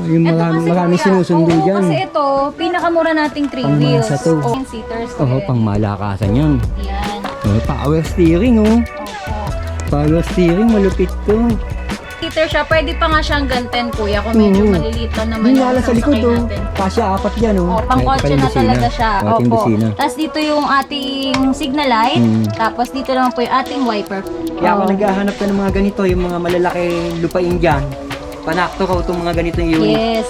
yung marami sinusundo dyan. Kasi ito, pinakamura nating 3 wheels. Pangmasa to. Oh, seaters ko Oo, rin. pang malakasan yan. Yan. Oh, power steering oh. Opo. Power steering, malupit to. Seater siya, pwede pa nga siyang ganten kuya kung medyo maliliit lang naman Yung lala sa likod sasakay oh. natin. Kasi apat yan oh. Oh, pang kotse na talaga siya. Ating Opo. busina. Tapos dito yung ating signal light. Tapos dito naman po yung ating wiper. Kaya ako naghahanap ka ng mga ganito, yung mga malalaki lupain dyan. Panakto ka itong mga ganitong unit. Yes.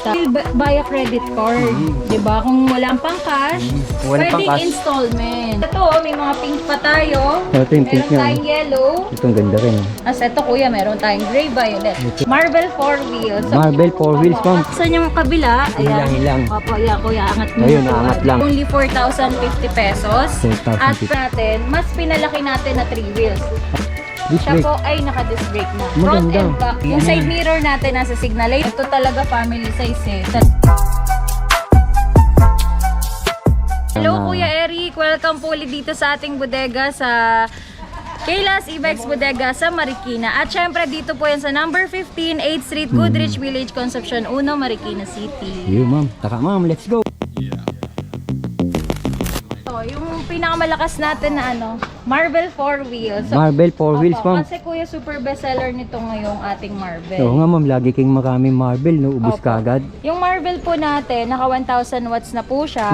Buy a credit card. Diba? Kung walang pang cash, Kung walang pwedeng pang-cash. installment. Ito, may mga pink pa tayo. Ito yung pink Meron niya. tayong yellow. Itong ganda rin oh. As ito kuya, meron tayong gray violet. Marble 4 wheels. Marble 4 wheels pump. Saan yung kabila? Ayan. Hilang. Opo, yeah, kuya, angat mo. Ayun, ito. aangat lang. Only 4,050 pesos. 4,050. At natin, mas pinalaki natin na 3 wheels. Disc Siya brake. po ay naka-disc brake na. Front Maganda. and back. Yung side mirror natin nasa signal light. Ito talaga family size eh. Hello Kuya Eric, welcome po ulit dito sa ating bodega sa Kayla's E-Bikes Bodega sa Marikina. At syempre dito po yan sa number 15, 8th Street, Goodrich Village, Concepcion 1, Marikina City. Yun ma'am. Taka ma'am, let's go. So, yung pinakamalakas natin na ano, Marble 4 wheels. So, Marble 4 wheels opo, ma'am. kasi kuya super bestseller nito ngayong ating Marble. Oo nga ma'am, lagi kayong maraming marble, no? Ubus Opo. ka agad. Yung Marble po natin, naka 1,000 watts na po siya.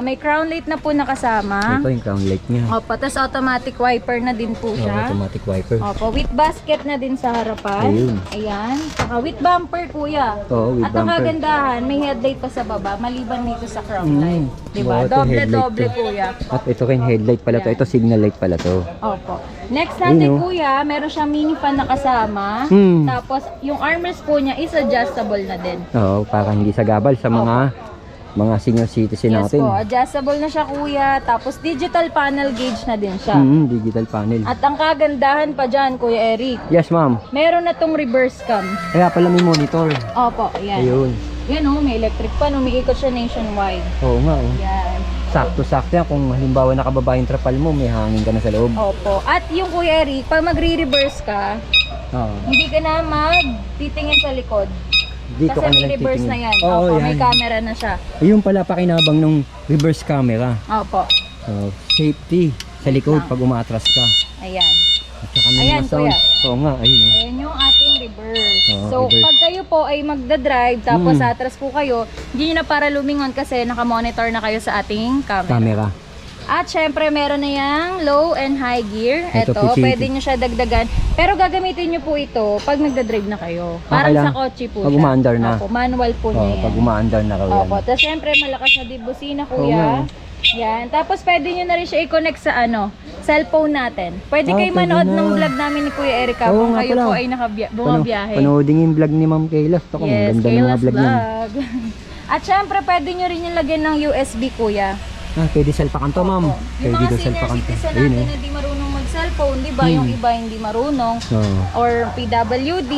May crown light na po nakasama. Ito yung crown light niya. Opo, tapos automatic wiper na din po Oh, siya. automatic wiper. Opo, with basket na din sa harapan. Ayun. Ayan. Saka with bumper, kuya. Oo, with At ang bumper. kagandahan, may headlight pa sa baba, maliban dito sa crown light. Wow, Diba? ito headlight Doble-doble, to. kuya. At ito rin headlight pala to. Ito signal light pala to. Opo. Next natin, Ayun, oh. kuya, meron siyang mini fan na kasama. Hmm. Tapos, yung armrest po niya is adjustable na din. Oo, para hindi sagabal sa mga senior citizen Yes natin. po, adjustable na siya kuya. Tapos digital panel gauge na din siya. Digital panel. At ang kagandahan pa dyan, Kuya Eric, Yes ma'am. meron na tong reverse cam. Kaya pala may monitor. Opo, ayan. Ayun. Yan oh, may electric pan, umiikot siya nationwide. Oo nga oh. Yan. Sakto-sakto yan. Kung halimbawa nakababa yung trapal mo, may hangin ka na sa loob. Opo. At yung Kuya Eric, pag magre-reverse ka, Oo. hindi ka na magtitingin sa likod. Dito Kasi ka na may lang reverse na titingin. yan. Oo, Opo, yan. may camera na siya. Ayun pala pakinabang ng reverse camera. Opo. Safety sa likod pag umaatras ka. Ayan. At saka may Ayan, mga sound. kuya. Oo nga, ayun oh. Ayan yung ating reverse. Oo, So, reverse. pag kayo po ay magdadrive, tapos atras po kayo, hindi nyo na para lumingon kasi nakamonitor na kayo sa ating camera. Camera. At syempre, meron na yung low and high gear. Ito, Ito, PCT. pwede nyo siya dagdagan. Pero gagamitin nyo po ito pag nagdadrive na kayo. Parang lang. sa kotse po Pag siya. umaandar na. Opo, manual po Oo, niya yan. pag umaandar na ka yan. Opo, tapos syempre, malakas na din busina, Oo kuya. nga. Yan. Tapos pwede nyo na rin siya i-connect sa cellphone natin. Pwede kayo pwede manood na. ng vlog namin ni Kuya Eric Oo kung nga kayo pala. po ay bumabiyahe. Panoodin yung vlog ni Ma'am Kayla. Ako, Yes, ganda ng mga Kayla's vlog niya. vlog. At syempre, pwede nyo rin yung lagyan ng USB, kuya. Pwede salpakan to, ma'am. Yung Pwede mga daw senior salpakan to. citizen Ayun natin eh. na di marunong mag-cellphone, di ba? Yung iba hindi marunong. Oo. Or PWD,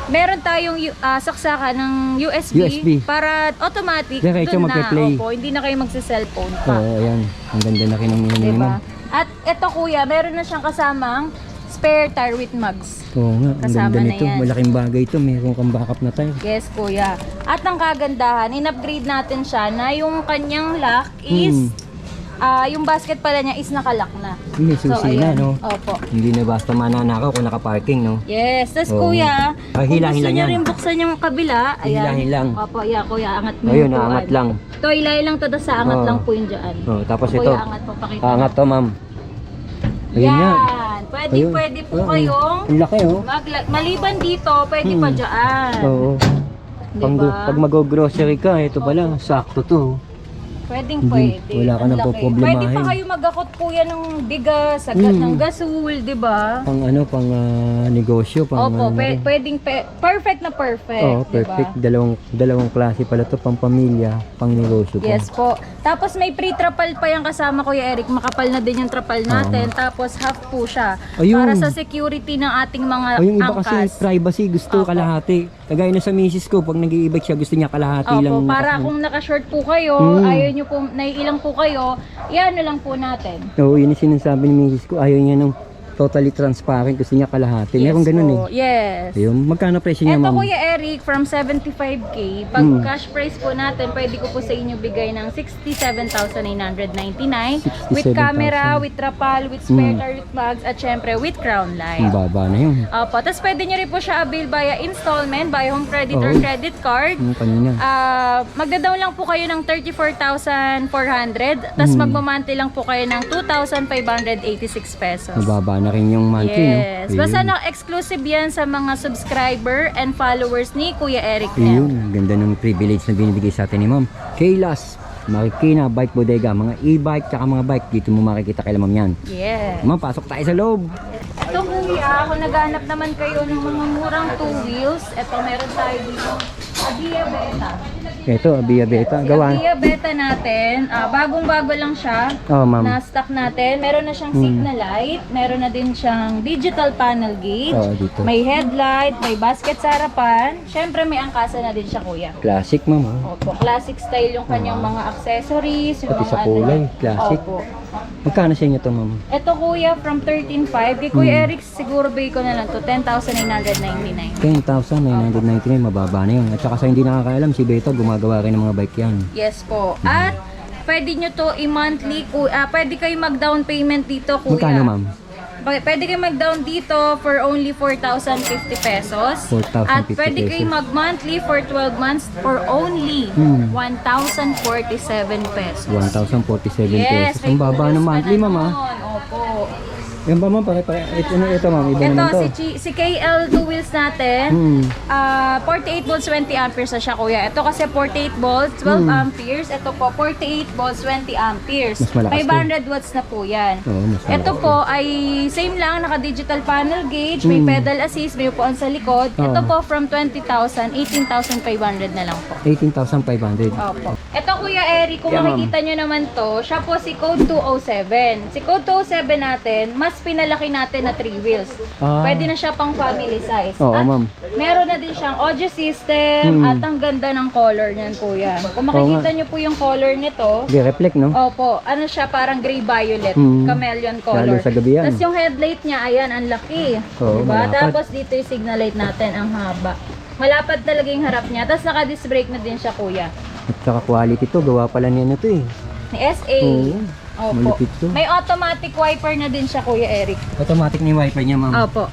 meron tayong saksakan ng USB, para automatic Diretso dun na. magpe-play. Opo, hindi na kayo magse-cellphone pa. Oo, ayan. Ang ganda na kinamina ni Diba? ma'am. At eto kuya, meron na siyang kasamang spare tire with mugs. Oo nga, ang Kasama ganda na nito. yan. Malaking bagay ito. Meron kang backup na tire. Yes, kuya. At ang kagandahan, in-upgrade natin siya na yung kanyang lock is, yung basket pala niya is nakalock na. May susi na, ayan. no? Opo. Hindi na basta mananakaw kung nakaparking, no? Yes, tas Oo. kuya, Ah, kung hilahin gusto lang niyo yan. rin buksan yung kabila, ayan. Hilahin lang. Opo, yeah, kuya, angat mo Ayun, yung upuan. naangat lang. Ito, hilahin lang to, tas sa angat Oo. lang po yung dyan. Oh, tapos Kuya, ito. angat po, pakita. Angat to, ma'am. Ayun Yan. nga. Pwede, Ayun. pwede po Oo. kayong Ang laki, oh. maliban dito, pwede pa dyan. Oo. Diba? Pag mag-grocery ka, ito pala, sakto to. Pwedeng Hindi, pwede. wala ka Ang nang laki. poproblemahin. Pwede pa kayo magakot kuya ng bigas, sagat ng gasol, di ba? Pang ano, pang negosyo, pang Opo, ano rin. pwedeng perfect na perfect, Oo, di ba? perfect. Dalawang klase pala to, pang pamilya, pang negosyo. Yes po. Tapos may pre-trapal pa yung kasama, Kuya Eric. Makapal na din yung trapal natin. Tapos half po siya. Ayun. Para sa security ng ating mga Yung iba kasi angkas. privacy, gusto kalahati. Kagaya na sa misis ko, pag nag-i-e-bike siya, gusto niya kalahati lang. Opo, para kung naka-short po kayo, ayaw nyo po, naiilang po kayo, iano lang po natin. Oo, yun yung sinasabi ni misis ko. Ayaw niya nung totally transparent. Gusto niya kalahati. Yes Meron ganun po. Yes. Ayun, magkano presyo niya, Ito ma'am? Kuya Eric, from 75k, pag cash price po natin, pwede ko po sa inyo bigay ng 67,999 with 67,000. camera, with trapal, with spare tire, with bags, at syempre with crown Ang light. baba na yun. Opo, tapos pwede nyo rin po siya avail via installment, via home credit or Oo. credit card. Yung kanina. Magda-down lang po kayo ng 34,400, tapos magmamonthly lang po kayo ng 2,586 pesos. Mababa na rin yung monthly, no? Yes. Basta na-exclusive yan sa mga subscriber and followers ni Kuya Eric Ayun, M. ganda ng privilege na binibigay sa atin ni ma'am. Kaylas, Marikina Bike Bodega, mga e-bike tsaka mga bike, dito mo makikita kay ma'am yan. Yes. Ma'am, pasok tayo sa loob. Ito kuya, kung naghanap naman kayo ng mga murang two wheels, ito meron tayo dito. Adia Beta. Ito, Abia Beta. Gawa. Adia Beta natin, bagong-bago lang siya. Oh, ma'am. Na stock natin. Meron na siyang signal light, meron na din siyang digital panel gauge, Oo, dito. may headlight, may basket sa harapan. Syempre may angkasa na din siya kuya. Classic, ma'am. Ha? Opo, classic style yung kanyang mga accessories, yung Pati mga sa kulay, niya. classic. Opo. Magkano sa inyo to, ma'am? Ito kuya, from 13.5. Kay Kuya Eric, siguro bigay ko na lang to 10,999. 10,999, mababa na yun. At saka sa hindi nakakaalam, si Beta gumagawa rin ng mga bike yan. Yes po. At pwede nyo to i-monthly, pwede kayo mag-down payment dito kuya. Magkano, ma'am? Pwede kayo mag-down dito for only 4,050 pesos. 4,050 At pwede kayo pesos. mag-monthly for 12 months for only 1,047 pesos. 1,047 Yes, pesos. Ang baba ng monthly, ma'am. Ha? Opo. Yan ba, ma'am? Pare-pare. Ito, ma'am. Iba Ito, naman to. si KL 2 wheels natin, 48 volts, 20 amperes na siya, kuya. Ito kasi 48 volts, 12 amperes. Ito po, 48 volts, 20 amperes. Mas malakas 500 watts na po yan. Oo, mas Ito malakas po ay same lang, naka-digital panel gauge, may pedal assist, may upuan sa likod. Ito Oo. po from 20,000, 18,500 na lang po. 18,500. Opo. Ito Kuya Eric, kung Yeah, ma'am. makikita nyo naman to, siya po si Code 207. Si Code 207 natin, mas pinalaki natin na 3 wheels. Ah. Pwede na siya pang family size. Oo, At ma'am. meron na din siyang audio system at ang ganda ng color niyan, kuya. Kung makikita nyo po yung color nito, Di reflect, no? opo, ano siya, parang gray-violet, chameleon color. Lalo sa gabi yan. Tapos yung headlight niya, ayan, ang laki. Oo, Diba? malapad. Tapos dito yung signal light natin, ang haba. Malapad talaga yung harap niya. Tapos naka-disc brake na din siya, kuya. At saka quality to. Gawa pala niya na to eh. Ni SA. Oo. Opo. Malupit to. May automatic wiper na din siya, Kuya Eric. Automatic na yung wiper niya, ma'am. Opo.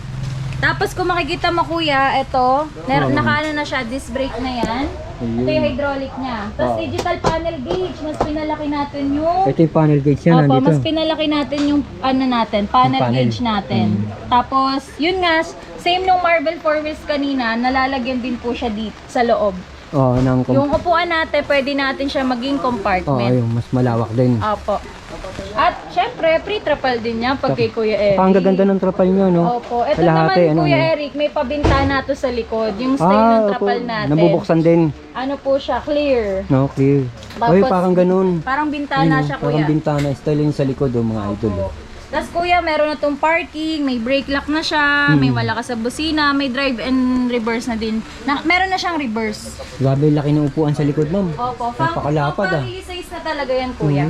Tapos kung makikita mo, kuya, ito, nakaano na siya, disc brake na yan. Ayun. Ito yung hydraulic niya. Tapos digital panel gauge, mas pinalaki natin yung... Ito yung panel gauge niya, Opo, nandito. mas pinalaki natin yung ano natin, panel, Yung panel. gauge natin. Tapos, yun nga, same nung Marvel 4 wheels kanina, nalalagyan din po siya dito sa loob. Oo, Yung upuan natin, pwede natin siya maging compartment. ayun, mas malawak din. Opo. At syempre, pre-trapal din niya pag kay Kuya Eric. Ang gaganda ng trapal niya, no? Opo. Ito Kalahati, naman, ano, Kuya no? Eric, may pabintana to sa likod. Yung style ng opo. trapal natin. Nabubuksan din. Ano po siya, clear. No, clear. Tapos, Oy, parang ganun. Parang bintana Ayun, siya, parang Kuya. bintana. Style yun sa likod, mga idol. Opo. Tapos kuya, meron na tong parking, may brake lock na siya, may malakas sa busina, may drive and reverse na din. Meron na siyang reverse. Grabe, laki ng upuan sa likod, ma'am. Opo, Napakalapad, ah. family size na talaga yan, kuya.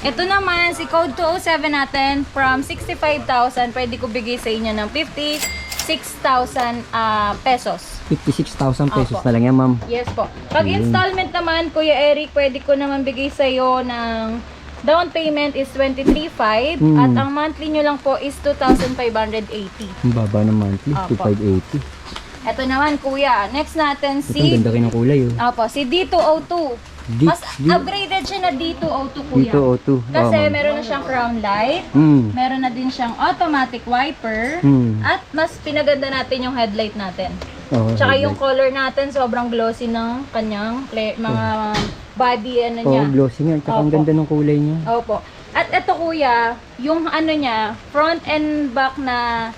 Ito naman, si Code 207 natin, from 65,000, pwede ko bigay sa inyo ng 56,000 pesos. 56,000 pesos Opo. na lang yan, ma'am. Yes po. Pag installment naman, Kuya Eric, pwede ko naman bigay sa iyo ng down payment is 23,500 at ang monthly nyo lang po is 2,580. Ang baba ng monthly, Opo. 2,580. Ito naman, kuya. Next natin Ito, ang si... ganda rin ng kulay, oh. Opo, si D202. Mas upgraded siya na D202, kuya. D202. Kasi ma'am. meron na siyang crown light, meron na din siyang automatic wiper, at mas pinaganda natin yung headlight natin. Oh, Tsaka headlight. yung color natin, sobrang glossy ng kanyang mga body, ano niya. Oh, glossy nga. Tsaka ang Opo. ganda ng kulay niya. Opo. At ito kuya, yung ano niya, front and back na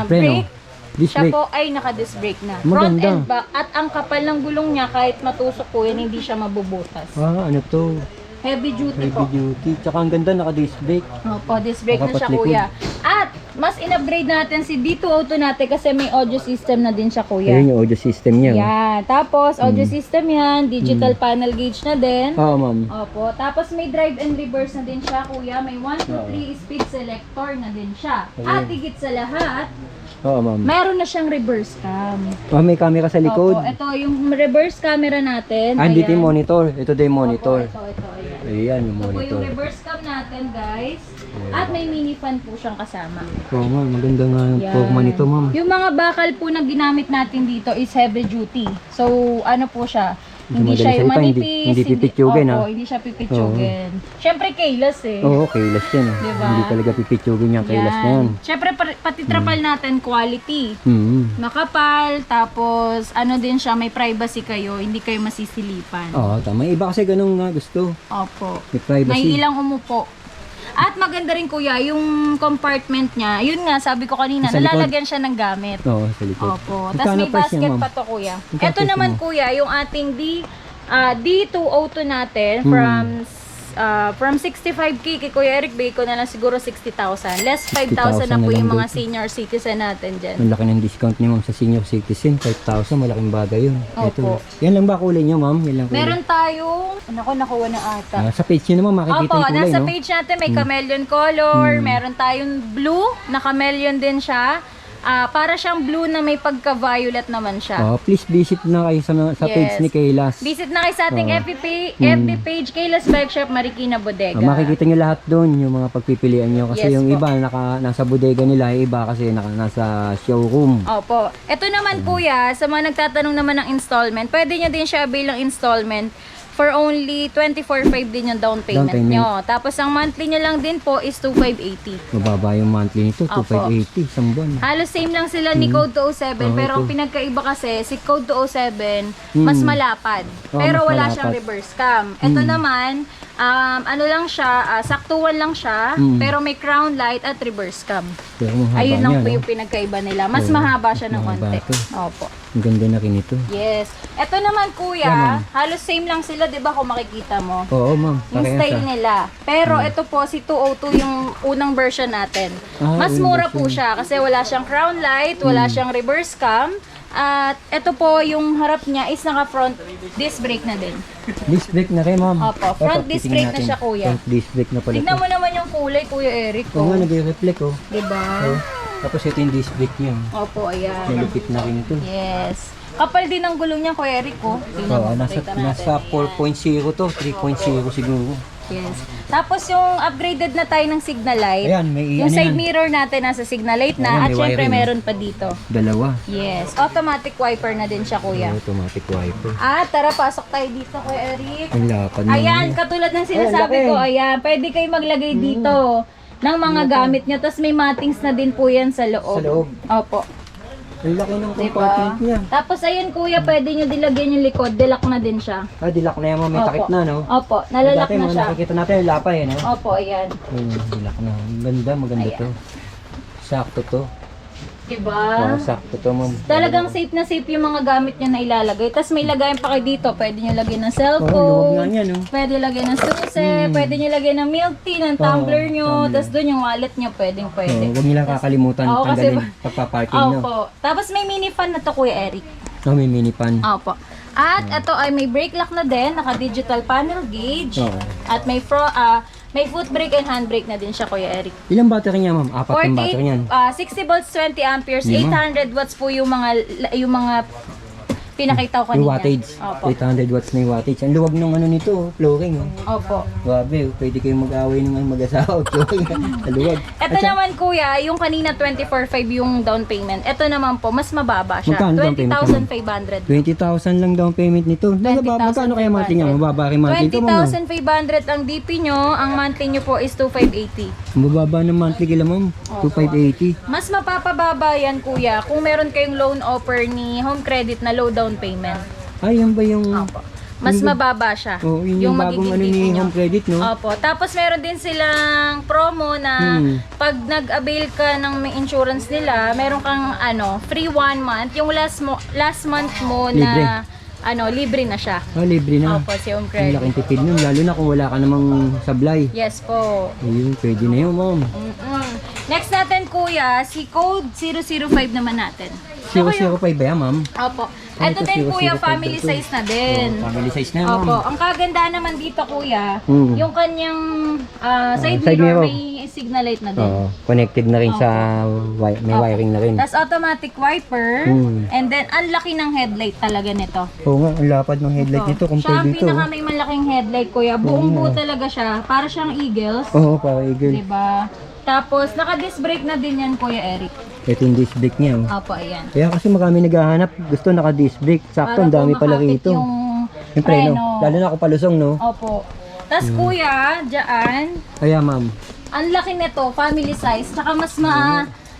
Preno. brake, Disc siya brake. po ay naka-disc brake na. Front Maganda. and back. At ang kapal ng gulong niya, kahit matusok po yan, hindi siya mabubutas. Ano to? Heavy duty Heavy po. duty. Tsaka ang ganda, naka-disc brake. Opo, disc brake na siya Nakapatlikod. kuya. At mas in-upgrade natin si D2 Auto natin kasi may audio system na din siya, kuya. Ayun yung audio system niya. Yan. Tapos, audio system yan. Digital panel gauge na din. Oo, ma'am. Opo. Tapos, may drive and reverse na din siya, kuya. May 1, 2, 3 speed selector na din siya. At higit sa lahat, Oo, ma'am. mayroon na siyang reverse cam. Oh, may camera sa likod. Opo. Ito, yung reverse camera natin. Ah, dito yung Ayan. monitor. Ito din yung monitor. Opo, ito. Ayan. Ayan yung Ito po monitor. yung reverse cam natin, guys. At may mini fan po siyang kasama. Oo, ma'am. Maganda nga yung Yan. Pokemon nito, ma'am. Yung mga bakal po na ginamit natin dito is heavy duty. So, ano po siya? Hindi Madali siya yung salita, manipis. hindi pipitsugin, Opo, ha? hindi siya pipitsugin. Siyempre, keyless eh. Oo, keyless yan. Oh. Diba? Hindi talaga pipitsugin yung keyless na yan. Siyempre, pati trapal natin, quality. Hmm. Makapal, tapos ano din siya, may privacy kayo, hindi kayo masisilipan. Oo, tama. Iba kasi ganun nga gusto. Opo. May privacy. May ilang umupo. At maganda rin, kuya, yung compartment niya, yun nga, sabi ko kanina, Sa likod? nalalagyan siya ng gamit. Oo, sa likod. Opo. Tapos Magkano may price niya, basket ma'am? pa to, kuya. Magkano Ito price naman, mo? kuya, yung ating D2 Auto natin from 65K kay Kuya Eric Bacon na lang siguro 60,000. Less 5,000 na 60,000 po na yung lang mga dito. senior citizen natin dyan. Ang laki ng discount ni ma'am sa senior citizen. 5,000. Malaking bagay yun. Opo. Ito. Yan lang ba kulay niyo, ma'am? Yan lang kulay. Meron tayong, ako nakuha na ata. Sa page niyo naman makikita Opo, yung kulay, nasa no? page natin may chameleon color, meron tayong blue, na chameleon din siya. Para siyang blue na may pagka-violet naman siya. Oh, please visit na kayo sa page Yes. ni Kaylas. Visit na kayo sa ating FB page, Kaylas Bike Shop, Marikina Bodega. Makikita nyo lahat doon yung mga pagpipilian nyo kasi Yes yung po. iba nasa bodega nila, yung iba kasi nasa showroom. Opo. Ito naman kuya, sa mga nagtatanong naman ng installment, pwede nyo din siya bilang installment for only 24,500 din yung down payment, Down payment. nyo. Tapos ang monthly nyo lang din po is 2,580. Mababa yung monthly nito, Opo. 2,580 isang buwan. Halos same lang sila ni Code 207, Oh, pero ang ito. pinagkaiba kasi, si Code 207, mas malapad. Oh, Pero mas wala malapad. siyang reverse cam. Ito naman, ano lang siya, saktuan lang siya, pero may crown light at reverse cam. Pero mahaba Ayun lang niya, po no? yung pinagkaiba nila. Mas mahaba siya ng mahaba konti. to. Opo. Ang ganda na rin ito. Yes. Ito naman Yeah, kuya, ma'am. halos same lang sila, 'di ba, kung makikita mo. Oo, ma'am. Yung Parehas, style ah. nila. Pero ito po si 202 yung unang version natin. Ah, Mas unang mura version. po siya kasi wala siyang crown light, wala siyang reverse cam. At ito po yung harap niya is naka front disc brake na din. Disc brake na rin, ma'am. Opo, front disc titingnan brake na natin. siya, kuya. Front disc brake na pala Tignan ito. mo naman yung kulay, Kuya Eric. Oo nga, nag-reflect, oh. 'Di ba? Oh. Tapos ito yung disc brake niya. Opo, ayan. Malupit na rin ito. Yes. Kapal din ang gulong niya, Kuya Eric, oh. Tingnan Oo, mo, nasa kita natin. 4.0 to, 3.0 siguro. Yes. Tapos yung upgraded na tayo ng signal light. Ayan, may Yung ano side yan? mirror natin nasa signal light na. Ayan, At may syempre wiring. meron pa dito. Dalawa. Yes. Automatic wiper na din siya, kuya. Automatic wiper. At tara, pasok tayo dito, Kuya Eric. Ang lapad na Ayan, niya. katulad ng sinasabi Ayan, ko, laki. ayan, pwede kayo maglagay dito ng mga gamit nyo. Tapos may matings na din po yan sa loob. Sa loob. Opo. Ang laki ng Diba? compartment niya. Tapos ayun, kuya, pwede nyo dilagyan yung likod. Dilak na din siya. Ah, dilak na yan, ma'am. May Opo. takip na, no? Opo, nalalak Dati, na mga siya. nakikita natin yung lapay, no? Opo, ayan. Dilak na. Ang ganda, maganda Ayan. to. Sakto to. Diba? Oo, sakto to, ma'am. Talagang safe na safe yung mga gamit nyo na ilalagay. Tapos may lagayan pa kayo dito. Pwede nyo lagyan ng Oo, luwag nga cellphone. niya, no? Pwede lagyan ng susi. Pwede nyo lagyan ng milk tea, ng tumbler nyo. tumbler. Tapos doon yung wallet nyo, pwedeng pwede. Huwag nilang kakalimutan Oo, kasi tanggalin pagpaparking, no? Opo. Tapos may mini fan na to, Kuya Eric. Oh, may mini pan. Opo. At ito ay may brake lock na din. Naka-digital panel gauge. Oo. At may may foot brake and hand brake na din siya, Kuya Eric. Ilang battery niya, ma'am? Apat yung battery niyan. 60 volts, 20 amperes, Di ba? 800 watts po yung mga pinakita ko kanina. Yung wattage. Opo. 800 watts na yung wattage. Ang luwag ng ano nito, oh, flooring. Oh. Opo. Grabe, pwede kayong mag-away ng mag-asawa. Flooring. Ang luwag. Ito naman, kuya, yung kanina 24,500 yung down payment. Ito naman po, mas mababa siya. Magkano down payment 20,500. 20,000 lang down payment nito. Magkano kaya monthly niya? Mababa rin monthly ito, ma'am. 20,500 ang DP nyo. Ang monthly nyo po is 2,580. Mababa ng monthly kila, ma'am. 2,580. Mas mapapababa yan, kuya, kung meron kayong loan offer ni Home Credit na low down payment. Ay, yan ba yung... Opo. Mas mababa siya. Oh, yun yung bagong magiging ano DP ni nyo. Home Credit, no? Opo. Tapos meron din silang promo na pag nag-avail ka ng may insurance nila, meron kang free 1 month. Yung last month mo na libre na siya. Ah, libre na. Opo, si Home Ang Credit. laking tipid nun, lalo na kung wala ka namang sablay. Yes po. Ayun, pwede na yun, ma'am. Mm-mm. Next natin kuya, si code 005 naman natin. 005 ba yan, ma'am? Opo. Ano Ito to, din kuya, 005 family to? size na din. Oh, family size na, ma'am. Opo. Ang kagandahan naman dito kuya, Mm. yung kanyang side side mirror, mirror. may signal light na din. Oo, connected na rin sa may Opo. wiring na rin. Tapos automatic wiper, Mm. and then ang laki ng headlight talaga nito. Oo nga, ang lapad ng headlight nito Siya compared ang dito. pinaka may malaking headlight kuya. Buong buo talaga siya. Para siyang Eagles. Oo, para eagle. Diba? Tapos, naka-disc brake na din yan, Kuya Eric. Ito yung disc brake niya. Oh. Opo, ayan. Kaya kasi marami naghahanap, gusto naka-disc brake. Sakto, ang Para dami po pala makapit rito. yung Yung preno. preno. Lalo na ako palusong, no? Opo. Tapos, Kuya, dyan, Kaya, ma'am. ang laki nito, family size. Tsaka mas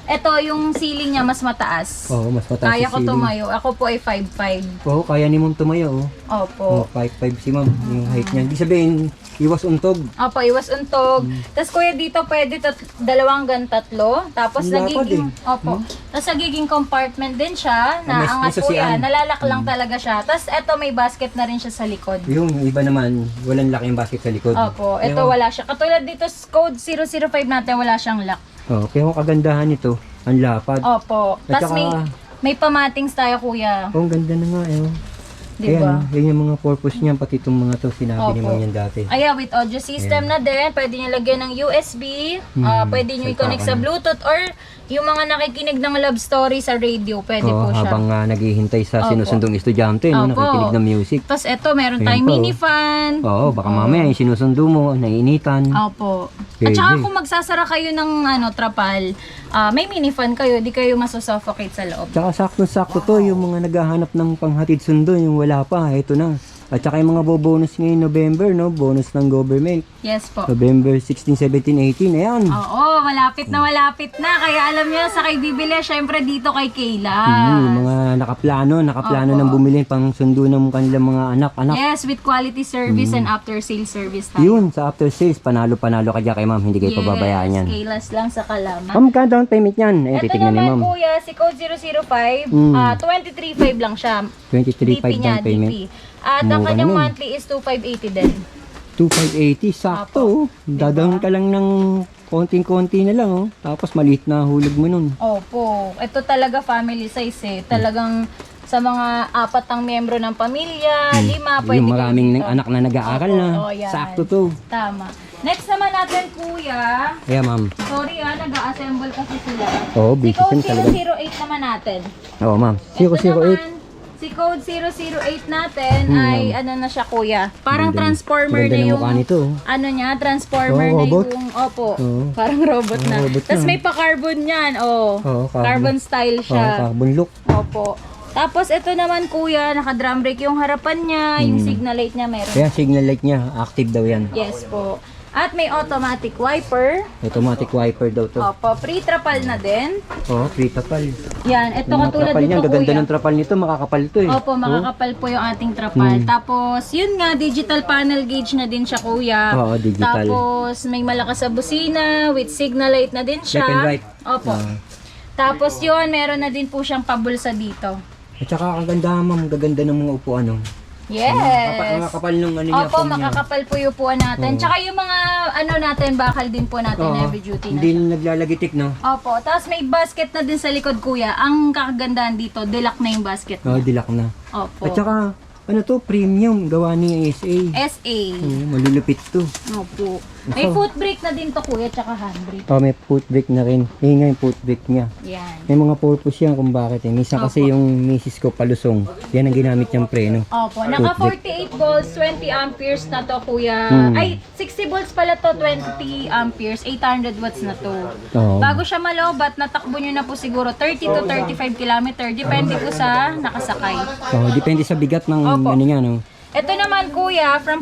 ito, yung ceiling niya mas mataas. Oo, mas mataas Kaya yung ko ceiling. tumayo. Ako po ay 5'5". Oo, kaya ni ma'am tumayo, oh. Opo. Oh, 5'5 si ma'am, yung height niya. Ibig sabihin, iwas untog. Opo, iwas untog. Tapos kuya dito pwede 2 hanggang 3. Tapos Ang lapad nagiging opo. Tapos nagiging compartment din siya na May angat po sasian. yan. Nalalak lang talaga siya. Tapos eto may basket na rin siya sa likod. Yung iba naman, walang laki yung basket sa likod. Opo, ito Pero- wala siya. Katulad dito sa code 005 natin wala siyang lock. Oh, kaya ang kagandahan nito, ang lapad. Opo. At Tapos saka- may pamatings tayo kuya. Oh, ang ganda na nga, eh. Di ba? Kaya, yun yung mga purpose niyan, pati itong mga to, sinabi ni Opo. ma'am yan dati. Ayan, with audio system na din. Pwede nyo lagyan ng USB. Pwede nyo i-connect sa Bluetooth or yung mga nakikinig ng love story sa radio. Pwede Oo, po siya. habang naghihintay sa Opo. sinusundong estudyante, no, Opo. nakikinig ng music. Tapos eto, meron Ayan tayong po. mini fan. Oo, baka mamaya yung sinusundo mo, naiinitan. Opo. At Pwede. saka kung magsasara kayo ng trapal, may mini fan kayo, di kayo masusuffocate sa loob. Tsaka sakto-sakto to, yung mga naghahanap ng panghatid sundo, yung wala pa, ito na. At saka yung mga bonus ngayon November, no? Bonus ng government. Yes po. November 16, 17, 18, ayan. Oo, malapit na. Kaya alam nyo, sa kay bibili, syempre dito kay Kayla. Mga nakaplano ng bumili pang sundo ng kanilang mga anak. Yes, with quality service and after sales service tayo. Yun, sa after sales, panalo-panalo ka dyan kay ma'am, hindi kayo pababayaan yan. Kaylas lang sa Kalam. Ma'am, magkano down payment yan? Ayun, Ito titignan ni naman ma'am. kuya, si code 005, 23.5 lang siya. 23.5 DP niya, down payment. DP. At ang Mura kanyang naman. monthly is 2,580 din. 2,580, sakto. Dadawin ka lang ng konting-konti na lang, oh. Tapos maliit na hulog mo nun. Opo. Ito talaga family size eh. Talagang sa mga 4 ang miyembro ng pamilya, 5, pwede Yung kayo maraming dito. anak na nag-aaral Opo, na. yan. Sakto to. Tama. Next naman natin kuya, Kaya ma'am. sorry nag-a-assemble kasi sila. Oo, Si busy code sila talaga. 008 naman natin. Oo ma'am. Ito 008. naman, si code 008 natin ay ano na siya kuya. Parang transformer Ganda na ng yung mukha nito. ano niya, transformer Oh, na robot? yung opo. Oo. Parang robot na. robot Tapos na. may pa-carbon yan. Oh. Oo, carbon. Carbon style Oh, siya. carbon look. Opo. Tapos ito naman kuya, naka-drum brake yung harapan niya, yung signal light niya meron. Kaya signal light niya, active daw yan. Yes po. At may automatic wiper. Automatic wiper daw to. Opo, pre-trapal na din. Oo, free tapal. Yan, ito Yung mga katulad trapal nito niyan, gaganda kuya. ng trapal nito, makakapal to eh. Opo, makakapal po yung ating trapal. Tapos, yun nga, digital panel gauge na din siya, kuya. Oo, digital. Tapos, may malakas sa busina with signal light na din siya. Left and right. Opo. Tapos, yun, meron na din po siyang pabulsa dito. At saka kagandahan ma'am, gaganda ng mga upuan, no? Yes. Makakapal ng ano niya. Opo, foam niya. makakapal po yung upuan natin. Tsaka yung mga, ano natin, bakal din po natin, Oo, heavy duty na Hindi siya. naglalagitik, no? Opo, tapos may basket na din sa likod, kuya. Ang kakagandahan dito, dilak na yung basket. Oo, dilak na. Opo. At saka, ano to, premium, gawa ni SA. SA. Oo, malulupit to. Opo. May foot brake na din to kuya, tsaka handbrake. Oh, may foot brake na rin. Yun nga yung foot brake niya. Yan. May mga purpose yan kung bakit eh. Minsan kasi yung misis ko palusong, yan ang ginamit niyang preno. Opo, naka 48 volts, 20 amperes na to kuya. Ay, 60 volts pala to, 20 amperes, 800 watts na to. Oo. Bago siya malobat, natakbo nyo na po siguro 30 to 35 kilometer, depende po sa nakasakay. Oh, depende sa bigat ng Opo. ano niya, no? Ito naman kuya, from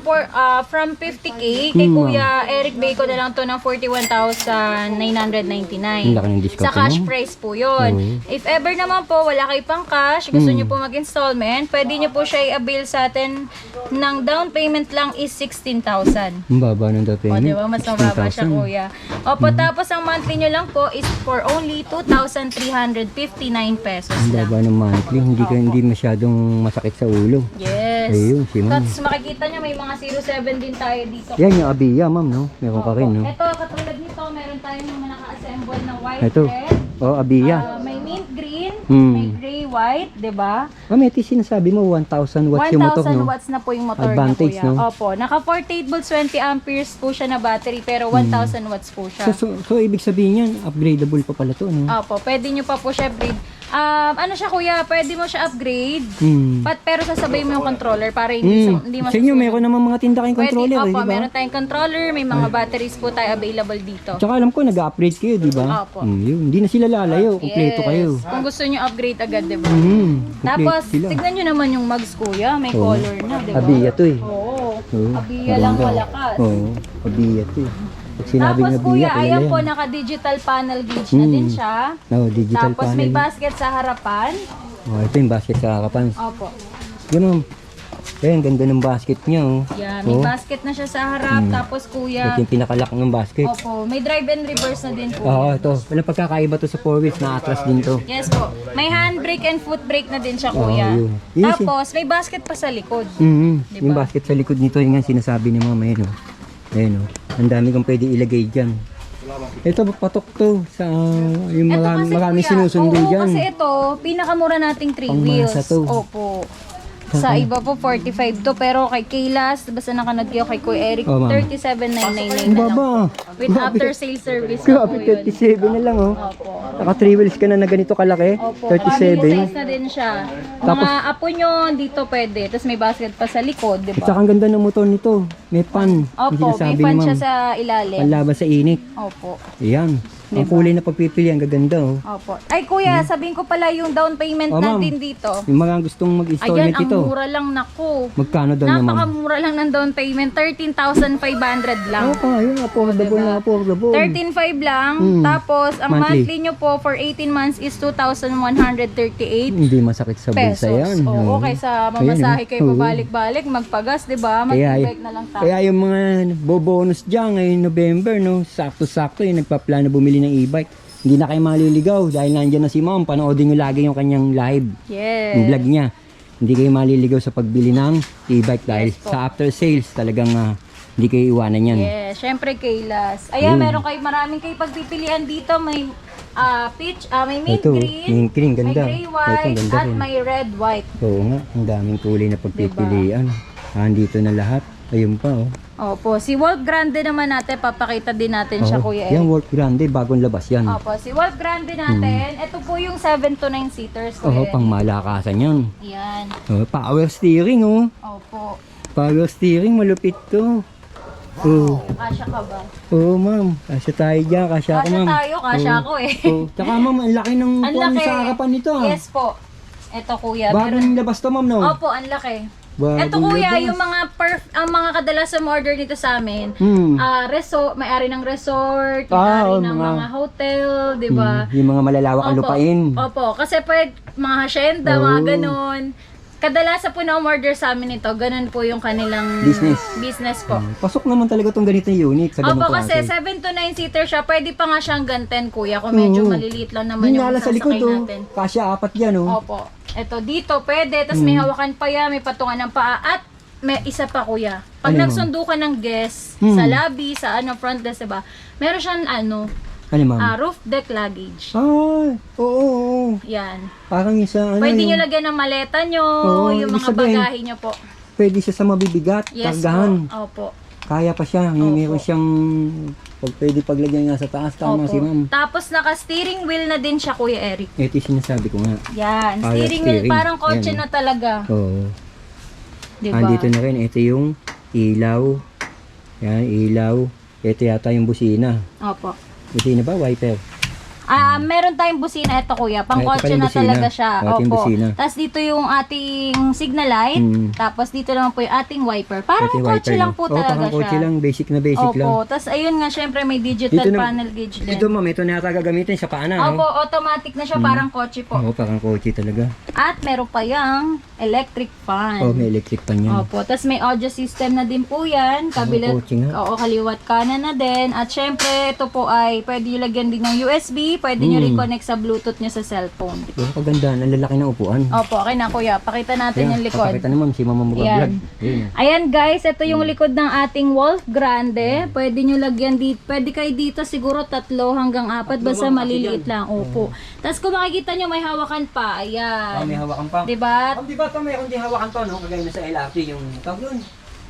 50k, kay Kuya Eric Bacon na lang to ng 41,999. Ang laki ng discount Sa cash mo. price po yun. If ever naman po, wala kayo pang cash, gusto nyo po mag-installment, pwede nyo po siya i-avail sa atin ng down payment lang is 16,000. Ang baba ng down O, payment. di ba? Mas mababa siya, 16,000. kuya. Opo, tapos ang monthly nyo lang po is for only 2,359 pesos Ang lang. baba ng monthly, hindi masyadong masakit sa ulo. Yes. Yes. Ayun, si ma'am. Tapos makikita nyo may mga 07 din tayo dito. Yan yung Abiya, ma'am, no? Meron ka rin, no? Ito, katulad nito, meron tayong mga naka-assemble na white, Ito. red. Oh, Abiya. May mint green, Hmm. may gray white, 'di ba? May sinasabi mo, 1,000 watts yung motor, 1,000 no? watts na po yung motor Advantage, niya, kuya. no? Opo, naka 48 volts 20 amperes po siya na battery pero 1,000 watts po siya. So, ibig sabihin yan, upgradable pa pala to, no? Opo, pwede nyo pa po siya upgrade. Ano siya kuya, pwede mo siya upgrade. Hmm. Pero sasabay mo yung controller para hindi hindi Sa inyo, meron naman mga tinda kayong Pwede, controller, eh, opo, di ba? meron tayong controller, may mga batteries po tayo available dito. Tsaka alam ko, nag-upgrade kayo, di ba? Opo. Yun. Hindi na sila lalayo, kumpleto kayo. Kung gusto nyo upgrade agad, di ba? Kumpleto Tapos, sila. tignan nyo naman yung mugs kuya, may Oo. color na, di ba? Abiya to, eh. Oo. Oo. Abiya lang Maganda. malakas. Oo, Abiya to, eh. Pag sinabing Tapos Abiya, kuya, kilala ayan po, yan. naka-digital panel gauge na din siya. Oo, digital Tapos panel. may basket sa harapan. Oh, ito yung basket sa harapan. Opo. Ganun. Ayan, ganda ng basket niya, oh. Yan, may Oh. basket na siya sa harap. Tapos kuya, Ito yung pinakalock ng basket. opo, may drive and reverse na din po. Oo, ito. Walang pagkakaiba to sa 4 wheels, na-atras din to. Yes po. May handbrake and foot brake na din siya Oo, kuya. yun. Yun si- Tapos may basket pa sa likod. Mhm. Diba? Yung basket sa likod nito, yung nga sinasabi ni mama, yun, oh. Ayun, oh. Ang dami kong pwede ilagay dyan. Ito, patok to sa yung Ito maraming kuya, sinusundo oo, dyan. kasi ito, pinakamura nating 3 wheels. Pangmasa to. Opo. Sa iba po 45 to, pero kay Kaylas, basta nakanood kayo kay Kuya Eric, Oh, ma'am. 37,999 Ang na lang. baba. With after sales service na Grabe, po yun. 37 na lang, oh. Opo. Naka 3 wheels ka na ganito kalaki. Opo, family 37. size na din siya. Tapos- Mga apo nyo, dito pwede. Tapos may basket pa sa likod, di At ba? saka ang ganda ng motor nito. May fan. Yung Opo, may sinasabi fan ni siya ma'am. sa ilalim. Panlaban sa init. Opo. Ayan. Ang Diba? kulay na pagpipili, ang gaganda, oh. Opo. Ay kuya, sabihin ko pala yung down payment Oh, ma'am. natin dito. Yung mga gustong Ayan, mag-installment ang ito. mura lang naku. Magkano daw niya, ma'am? Napakamura lang ng down payment, 13,500 lang. Oo, yun, affordable Diba? na affordable. 13,500 lang. Tapos, ang Monthly. monthly nyo po for 18 months is 2,138 Hindi masakit sa bulsa pesos. yan. Oo, kaysa mamasahe kayo Oo. pabalik-balik, magpagas, di ba? Kaya, Mag-bike na lang tayo. kaya yung mga bonus dyan ngayong November, no, sakto-sakto yung nagpaplano bumili ng e-bike. Hindi na kayo maliligaw dahil nandiyan na si ma'am. Panoodin nyo lagi yung kanyang live, yung Yes. vlog niya. Hindi kayo maliligaw sa pagbili ng e-bike dahil Yes po. sa after sales talagang hindi kayo iwanan yan. Yes, syempre Kaylas. Ayan, meron kayo maraming kayo pagpipilian dito. May peach, may mint Ito, green, mint green, ganda. may gray Ito, white, ganda at rin. may red white. Oo nga, ang daming kulay na pagpipilian. Andito na lahat. Ayun pa, oh. Opo, si Wolf Grande naman natin, papakita din natin siya, Oo, Kuya yan, Eric. Wolf Grande, bagong labas yan. Opo, si Wolf Grande natin, ito po yung 7 to 9 seaters, Oo, Kuya Eric. pang malakasan yan. Yan. Oh, power steering, oh. Opo. Power steering, malupit to. Oh, Kasya ka ba? oh, ma'am. Kasya tayo dyan, kasya ako, Kasya ma'am. tayo, kasya ako eh. Oh, tsaka, ma'am, ang laki ng Ang puwan laki. sa harapan nito, ah. Yes po. Ito kuya. Bagong labas to, ma'am, no? Opo, ang laki. Bagong Ito kuya, labas. yung mga ang mga kadalasang order nito sa amin. Hmm. May-ari ng resort, Ah, may-ari oo, ng mga- mga hotel, 'di ba? Yung mga malalawak ang lupain. Opo, kasi pwede mga hacienda, Oo. mga ganun. Kadalasan po na umorder sa amin ito, ganun po yung kanilang business po. Pasok naman talaga tong ganito unit sa ganung Opo, kasi klase. 7 to 9 seater siya. Pwede pa nga siyang ganten, kuya, kung medyo Oo. maliliit lang naman Yung yung nala sa likod, sasakay oh. natin. Kasya apat yan, oh. Opo. Ito dito, pwede. Tapos may hawakan pa yan, may patungan ng paa. At may isa pa, kuya. Pag Ano, nagsundo ka ng guest sa lobby, sa front desk, diba? Meron siyang Ano, ma'am? roof deck luggage. Ay, oo. Yan. Parang yung sa, ano, Pwede nyo yung, lagyan ng maleta nyo, Oo, yung ibig mga sabihin, bagahe nyo po. pwede siya sa mabibigat, Yes kargahan. po. Opo. Kaya pa siya, Opo. meron siyang, pwede paglagyan nga sa taas, tama Opo. si ma'am. Tapos naka-steering wheel na din siya, Kuya Eric. Ito yung sinasabi ko nga. Yan. Ah, Steering wheel, steering. parang kotse Ayan, na talaga. Oo. Diba? Andito na rin, ito yung ilaw. Yan, ilaw. Ito yata yung busina. Opo. Busina ba? Wiper? Meron tayong busina ito kuya, pang Ito kotse pala yung na busina. talaga siya. Ito yung Opo. busina. Tapos dito yung ating signal light. Tapos dito naman po yung ating wiper. Parang Ito yung kotse wiper, lang no? po Oo, talaga parang kotse siya. lang, basic na basic lang. Opo. Tapos ayun nga, syempre may digital Dito na- panel gauge din. Ito ma'am, ito na yata gagamitin sa paa na, Opo, no? automatic na siya, parang kotse po. Oo, parang kotse talaga. At meron pa yung electric fan. Oh, may electric pan yan. Opo, tapos may audio system na din po yan. Kabilat, kotse nga. oo, kaliwat kanan na din. At syempre, ito po ay pwede yung lagyan din ng USB pwede nyo rin connect sa Bluetooth nyo sa cellphone. Oh, kaganda, ang lalaki ng upuan. Opo, okay na kuya. Pakita natin yung likod. Papakita naman si Mama mag-vlog. Ayan. Ayan guys, ito yung likod ng ating Wolf Grande. Pwede nyo lagyan dito. Pwede kayo dito siguro 3 hanggang 4. Basta maliliit lang. Opo. Tapos kung makikita nyo, may hawakan pa. Ayan. May hawakan pa. Diba? Diba ito mayroon din hawakan to, no? Kagaya na sa LRT, yung tawag yun.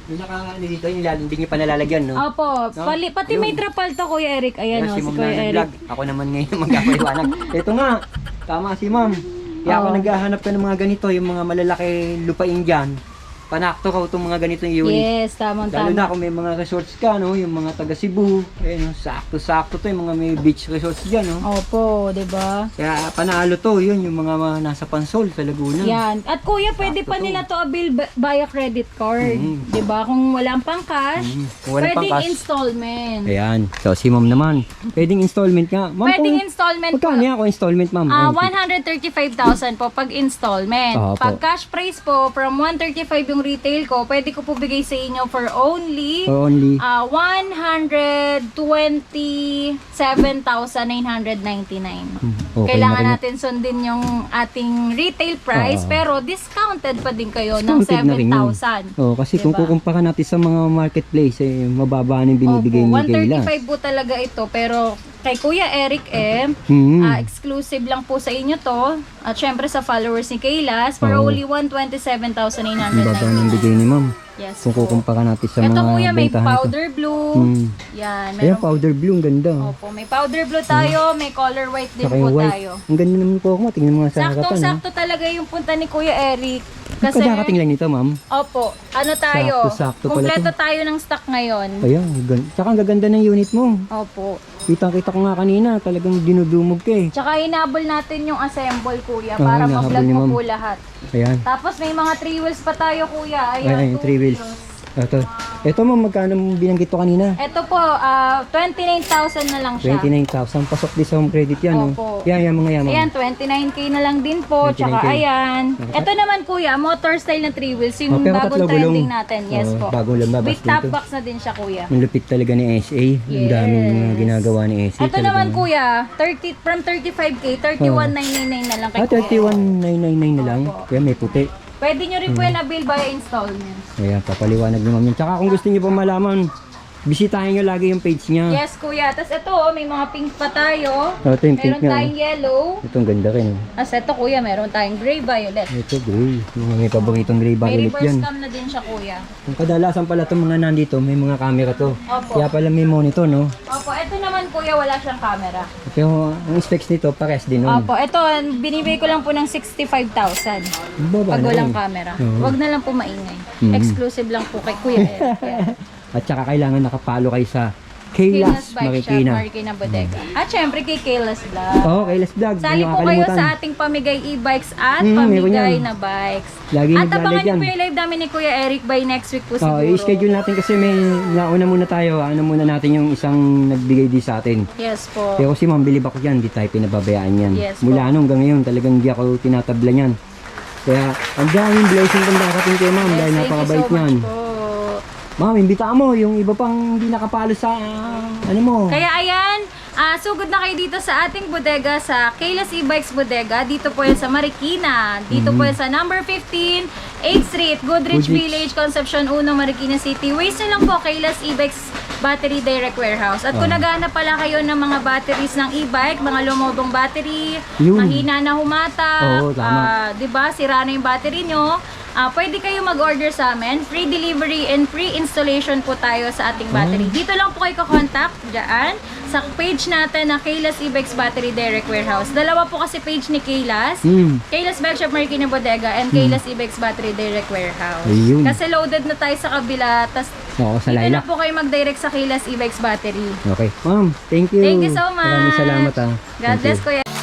Yung dito, yung hindi nyo pa nalalagyan, no? Opo. Pati may trapal to Kuya Eric. Ayan o, Si si Ma'am Kuya na Eric. nag-vlog. Ako naman ngayon magkakaiwanag. Ito nga, tama si Ma'am. Kaya ako naghahanap ka ng mga ganito, yung mga malalaki lupain dyan. Panakto ka itong mga ganitong unit. Yes, tamang Lalo na tama. kung may mga resorts ka, no? Yung mga taga Cebu. Ayun, sakto-sakto to, yung mga may beach resorts dyan, no? Opo, diba? Kaya panalo to, yun, yung mga nasa Pansol sa Laguna. Yan. At kuya, pwede pa nila to avail via credit card. Diba? Kung walang pang cash, Kung walang pwedeng pang-cash. installment. Ayan. So, si Ma'am naman. Pwedeng installment nga. Ma'am, Pwedeng kung- installment po. Magkano yan ako installment, Ma'am? 135,000 po pag installment. Opo. Pag cash price po, from 135 yung retail ko, pwede ko po bigay sa inyo for only Or only? 127,999. Okay Kailangan na rin. natin sundin yung ating retail price, pero discounted pa din kayo ng Discounted na rin yun. 7,000. Oh, kasi kung Diba? kukumpara natin sa mga marketplace, mababa na yung binibigay Opo, ni Kayla. 135 po talaga ito, pero kay Kuya Eric exclusive lang po sa inyo to. At syempre sa followers ni Kaylas, for Oo. only Ang baba na yung 127,999. bigay ni Ma'am. Yes Kung po. kukumpara natin sa Ito mga kuya, may bentahan nito. powder blue. Yan, Ayan, meron. powder blue, ang ganda. Opo, may powder blue tayo, may color white din Saka po yung white. tayo. Ang ganda naman po ako. Tingnan mo nga sa harapan. Saktong-sakto talaga yung punta ni Kuya Eric. Kasi, Kadakating lang nito, Ma'am. opo, ano tayo? Sakto-sakto pala Kompleto to. tayo ng stock ngayon. Ayan, tsaka ang gaganda ng unit mo. Opo. Kitang-kita ko nga kanina, talagang dinudumog ka eh. Tsaka hinabol natin yung assemble, Kuya, Oo, para hinahabol ma-vlog ni mo Ma'am. po lahat. Ayan. Tapos may mga 3 wheels pa tayo, Kuya. Ayan, Ayan, yung 3 wheels. Ito Ma'am, magkano binanggit ko kanina? Ito po, 29,000 na lang siya. 29,000. Pasok din sa home credit yan, no? Opo. Yan, mga yan, Ma'am. Ayan, 29K na lang din po. 29K. Tsaka ayan. Ito naman, Kuya, motor style na 3 wheels. Yung Pero bagong tatlo gulong. trending natin. Yes Oo, po. bagong lumabas With top dito. box na din siya, Kuya. Ang lupit talaga ni SA. Ang daming mga ginagawa ni SA. Ito naman, Kuya, from 35K, 31,999 na lang kay Kuya. 31,999 na lang. Opo. Kaya may puti. Pwede nyo rin po yan na-bill via installment. Ayan, papaliwanag ni Ma'am yan. Tsaka kung gusto niyo pa malaman, bisitahin niyo lagi yung page niya. Yes, Kuya. Tapos ito, may mga pink pa tayo. Ito yung pink Meron niya. tayong yellow. Ito ang ganda rin. Tapos ito, Kuya, meron tayong gray violet. Ito gray. Mga may paboritong gray May violet reverse yan. cam na din siya, Kuya. Kung kadalasan pala itong mga nandito, may mga camera to. Opo. Kaya pala may monitor, no? Opo, ito naman, Kuya, wala siyang camera. Pero ang specs nito, pares din nun. Opo, ito, binibigay ko lang po ng 65,000. Ang baba Pag na walang rin. camera. Oo. Wag na lang po maingay. Exclusive lang po kay Kuya Eric. Yan. At saka kailangan nakapalo kayo sa Kaylas Kaylas Bike Shop, Marikina. Marikina Bodega. At syempre kay Kaylas Vlog. Oo, Kaylas Vlog. Sali Hindi po kayo makakalimutan. sa ating pamigay e-bikes at meron pamigay yan. na bikes. Lagi At naglalagay abangan niyo yan. po yung live namin ni Kuya Eric by next week po Oo, siguro. i-schedule natin kasi may nauna muna tayo. Ano muna natin yung isang nagbigay di sa atin. Yes po. Pero si Ma'am, bilib ako dyan. Di tayo pinababayaan yan. Yes Mula nung hanggang ngayon, talagang di ako tinatabla yan. Kaya, ang daming blessing kong darating kay Ma'am dahil Thank you napakabait so niyan. much po. Ma'am, imbita mo yung iba pang hindi nakapalo sa ano mo. Kaya ayan, sugod na kayo dito sa ating bodega sa Kaylas E-Bikes Bodega. Dito po yan sa Marikina. Dito po yan sa number 15, 8th Street, Goodrich Goodrich. Village, Concepcion 1, Marikina City. Waste nyo lang po Kaylas E-Bikes Battery Direct Warehouse. At kung naghahanap pala kayo ng mga batteries ng e-bike, mga lumobong battery, Yun. mahina na humata, Oo, tama. 'di ba? Sira na yung battery nyo. Pwede kayo mag-order sa amin. Free delivery and free installation po tayo sa ating battery. Dito lang po kayo contact dyan sa page natin na Kaylas E-Bikes Battery Direct Warehouse. Dalawa po kasi page ni Kaylas. Kaylas Bike Shop Marikina Bodega and Kaylas E-Bikes Battery Direct Warehouse. Ayun. Kasi loaded na tayo sa kabila. Tas Oo, sa dito na Lilac. po kayo mag-direct sa Kaylas E-Bikes Battery. Okay. Ma'am, thank you. Thank you so much. Maraming salamat God Thank bless, you. Kuya.